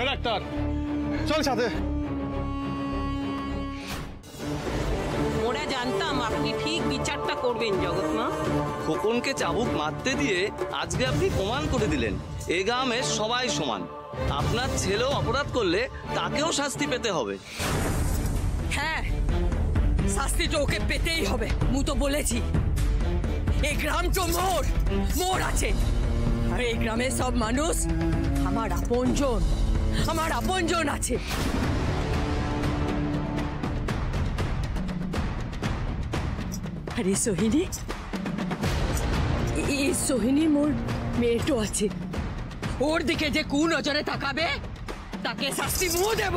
Doctor চল সাথে। ওরা জানতাম আপনি ঠিক বিচারটা করবেন জগৎমা। খোকনকে চাবুক মারতে দিয়ে আজকে আপনি প্রমাণ করে দিলেন এ গ্রামের সবাই সমান। আপনার ছেলেও অপরাধ করলে তাকেও শাস্তি পেতে হবে। হ্যাঁ, শাস্তি তো ওকে পেতেই হবে। মু তো বলেছি এই গ্রাম তো মোর আছে, আর এই গ্রামের সব মানুষ আমার আপনজন আছে। আরে সোহিনী মোর মেয়েটো আছে, ওর দিকে যে কু নজরে তাকাবে তাকে শাস্তি মু দেব।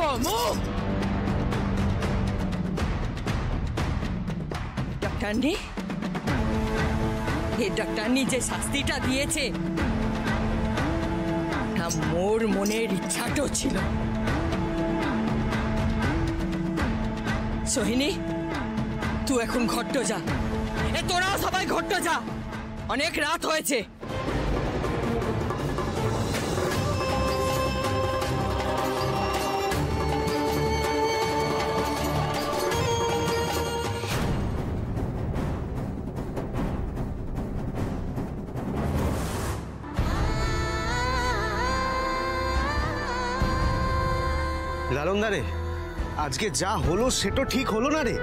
ডাক্তারনি যে শাস্তিটা দিয়েছে মোর মনের ইচ্ছাটো ছিল। সোহিনী তুই এখন ঘট্ট যা, তোরাও সবাই ঘট্ট যা, অনেক রাত হয়েছে। লালন রে, আজকে যা হলো সেটা ঠিক হলো না রে।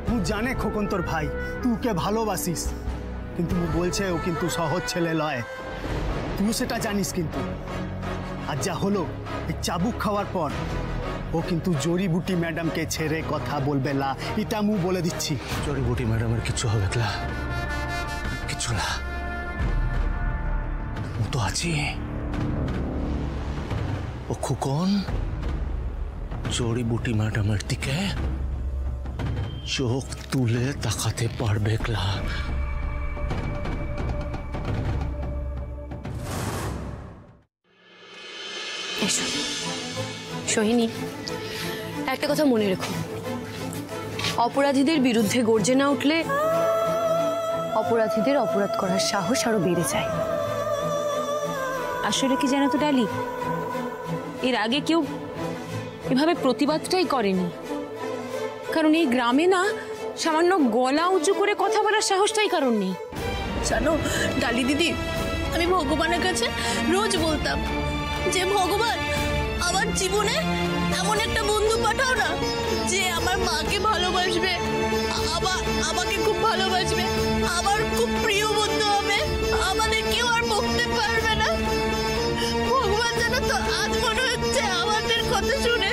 তুই জানে খোকন তোর ভাই, তুই কে ভালোবাসিস, কিন্তু ও বলছে ও কিন্তু সহজ ছেলে লয়, তুই সেটা জানিস। কিন্তু আর যা হলো এই চাবুক খাওয়ার পর ও কিন্তু জড়িবুটি ম্যাডামকে ছেড়ে কথা বলবে না, এটা মু বলে দিচ্ছি। জড়িবুটি ম্যাডামের কিছু হবে না, কিছু না, ও তো আছি। ও খোকন জড়িবুটি ম্যাডামের দিকে চোখ তুলে তাকাতে পারবে না। সোহিনী, একটা কথা মনে রেখো, অপরাধীদের বিরুদ্ধে গর্জে না উঠলে অপরাধীদের অপরাধ করার সাহস আরো বেড়ে যায়। আসলে কি জানো তো ডালি, এর আগে কেউ এভাবে প্রতিবাদটাই করেনি, কারণ এই গ্রামে না সামান্য গলা উঁচু করে কথা বলার সাহসটাই কারণ নেই। জানো ডালি দিদি, আমি ভগবানের কাছে রোজ বলতাম যে ভগবান আমার জীবনে এমন একটা বন্ধু পাঠাও না যে আমার মাকে ভালোবাসবে, আমাকে খুব ভালোবাসবে, আমার খুব প্রিয় বন্ধু হবে, আমাদের কেউ আর বকতে পারবে না। ভগবান জানো তো আজ মনে হচ্ছে আমাদের কথা শুনে